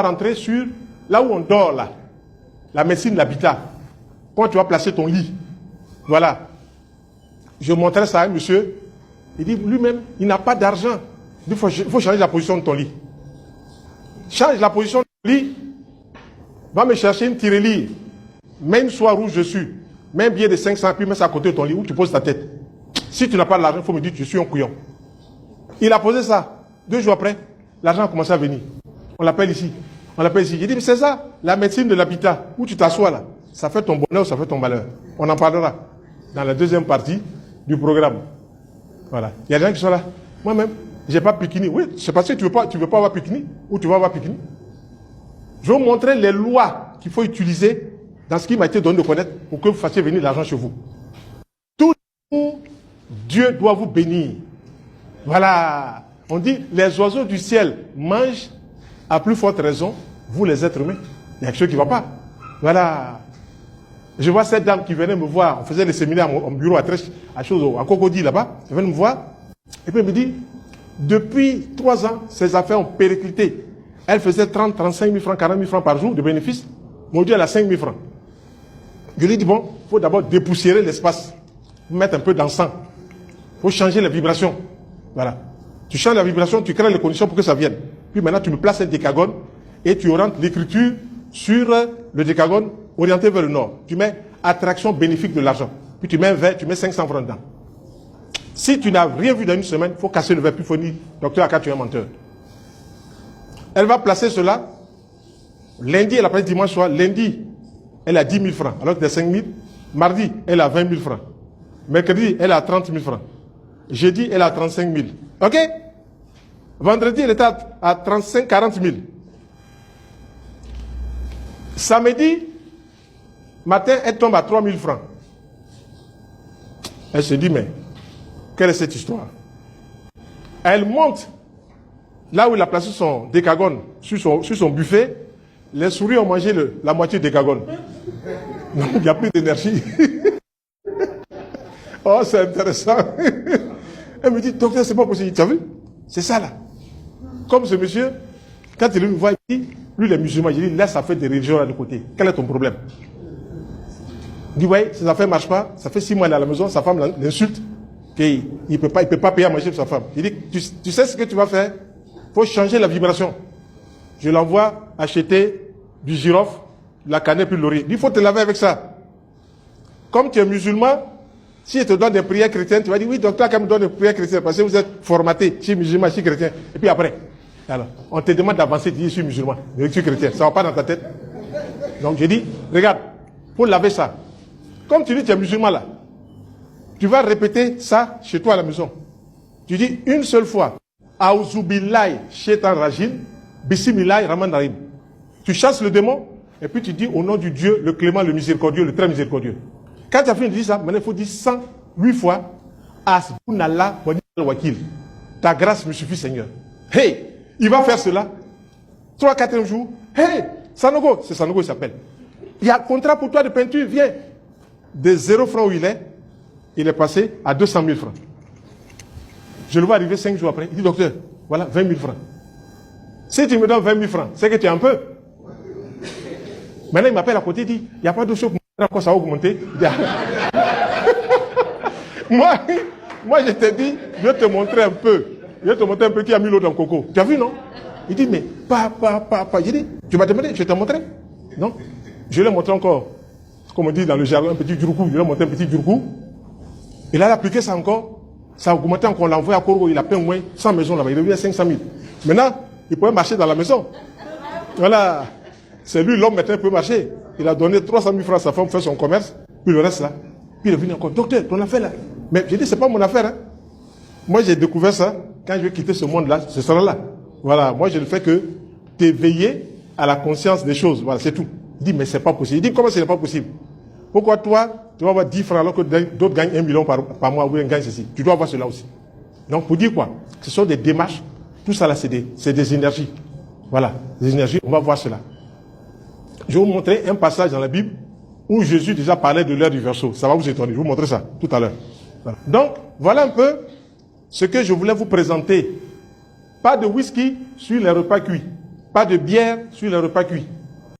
rentrer sur là où on dort, là. La médecine de l'habitat. Quand tu vas placer ton lit. Voilà. Je montrais ça à un monsieur. Il dit lui-même, il n'a pas d'argent. Il faut changer la position de ton lit. Change la position de ton lit. Va me chercher une tirelire. Mets une soie rouge dessus. Mets un billet de 500 puis mets ça à côté de ton lit où tu poses ta tête. Si tu n'as pas l'argent, il faut me dire que je suis un couillon. Il a posé ça. 2 jours après, l'argent a commencé à venir. On l'appelle ici. On l'appelle ici. J'ai dit, mais c'est ça, la médecine de l'habitat. Où tu t'assois là. Ça fait ton bonheur, ça fait ton malheur. On en parlera dans la deuxième partie du programme. Voilà. Il y a des gens qui sont là. Moi-même, je n'ai pas piquini. Oui, c'est parce que tu veux pas avoir piquini ou tu vas avoir piquini. Je vais vous montrer les lois qu'il faut utiliser dans ce qui m'a été donné de connaître pour que vous fassiez venir l'argent chez vous. Tout Dieu doit vous bénir. Voilà. On dit, les oiseaux du ciel mangent à plus forte raison, vous les êtres humains. Il y a quelque chose qui ne va pas. Voilà. Je vois cette dame qui venait me voir. On faisait les séminaires à mon bureau à Cocody là-bas. Elle venait me voir. Et puis elle me dit, depuis 3 ans, ses affaires ont périclité. Elle faisait 30, 35 000 francs, 40 000 francs par jour de bénéfices. Aujourd'hui, elle a 5 000 francs. Je lui ai dit, bon, il faut d'abord dépoussiérer l'espace. Mettre un peu d'encens. Il faut changer la vibration. Voilà. Tu changes la vibration, tu crées les conditions pour que ça vienne. Puis maintenant, tu me places un décagone et tu orientes l'écriture sur le décagone orienté vers le nord. Tu mets attraction bénéfique de l'argent. Puis tu mets un verre, tu mets 500 francs dedans. Si tu n'as rien vu dans une semaine, il faut casser le verre, puis il faut dire, docteur Aka, tu es un menteur. Elle va placer cela. Lundi, elle a placé dimanche soir. Lundi, elle a 10 000 francs, alors que c'est 5 000. Mardi, elle a 20 000 francs. Mercredi, elle a 30 000 francs. Jeudi, elle a 35 000. OK? Vendredi, elle était à 35, 40 000. Samedi, matin, elle tombe à 3 000 francs. Elle se dit, mais, quelle est cette histoire? Elle monte, là où elle a placé son décagone, sur son buffet, les souris ont mangé la moitié du décagone. Donc, il n'y a plus d'énergie. Oh, c'est intéressant. Elle me dit, docteur, c'est pas possible. Tu as vu? C'est ça, là. Comme ce monsieur, quand il me voit, il dit, lui, les musulmans, il dit, laisse ça fait des religions là de côté. Quel est ton problème? Il dit, ouais, ses affaires ne marchent pas. Ça fait 6 mois, il est à la maison, sa femme l'insulte. Il ne peut pas payer à manger pour sa femme. Il dit, tu sais ce que tu vas faire? Il faut changer la vibration. Je l'envoie acheter du girofle, de la cannelle puis le laurier. Il faut te laver avec ça. Comme tu es musulman, si je te donne des prières chrétiennes, tu vas dire, oui, docteur, quand me donne des prières chrétiennes, parce que vous êtes formaté, je suis musulman, je suis chrétien. Et puis après, alors, on te demande d'avancer, tu dis, je suis musulman, je suis chrétien. Ça ne va pas dans ta tête. Donc je dis, regarde, il faut laver ça. Comme tu dis, tu es musulman là, tu vas répéter ça chez toi à la maison. Tu dis une seule fois, Aouzubillahi Shaitan Rajim, Bismillah Rahman Rahim. Tu chasses le démon, et puis tu dis au nom du Dieu, le clément, le miséricordieux, le très miséricordieux. Quand tu as fini de dire ça, maintenant il faut dire 108 fois, Asbunallah wa ni'mal wakil. Ta grâce me suffit, Seigneur. Hey, il va faire cela. 3-4 jours. Hey, Sanogo, c'est Sanogo, il s'appelle. Il y a un contrat pour toi de peinture, viens. De 0 francs où il est passé à 200 000 francs. Je le vois arriver 5 jours après. Il dit, docteur, voilà, 20 000 francs. Si tu me donnes 20 000 francs, c'est que tu es un peu. Maintenant, il m'appelle à côté, il dit, il n'y a pas de chose pour ça a augmenté. moi, je t'ai dit, je vais te montrer un peu. Je vais te montrer un peu qui a mis l'eau dans le coco. Tu as vu, non? Il dit, mais pas. J'ai dit, tu m'as demandé, je t'ai montré. Non? Je lui ai montré encore, comme on dit dans le jargon, un petit durkou. Je lui ai montré un petit durkou. Il a appliqué ça encore. Ça a augmenté encore. On l'a envoyé à Koro. Il a peint au moins 100 maisons là-bas. Il est revenu à 500 000. Maintenant, il pouvait marcher dans la maison. Voilà. C'est lui, l'homme, maintenant, il peut marcher. Il a donné 300 000 francs à sa femme pour faire son commerce. Puis le reste là. Puis il est venu encore. Docteur, ton affaire là. Mais j'ai dit, c'est pas mon affaire. Hein. Moi, j'ai découvert ça. Quand je vais quitter ce monde-là, ce sera là. Voilà. Moi, je ne fais que t'éveiller à la conscience des choses. Voilà, c'est tout. Il dit, mais c'est pas possible. Il dit, comment ce n'est pas possible? Pourquoi toi, tu vas avoir 10 francs alors que d'autres gagnent 1 million par mois ou un gagne ceci? Tu dois avoir cela aussi. Donc, pour dire quoi? Ce sont des démarches. Tout ça là, c'est des énergies. Voilà. Des énergies. On va voir cela. Je vais vous montrer un passage dans la Bible où Jésus déjà parlait de l'heure du verseau. Ça va vous étonner. Je vais vous montrer ça tout à l'heure. Voilà. Donc, voilà un peu ce que je voulais vous présenter. Pas de whisky sur les repas cuits. Pas de bière sur les repas cuits.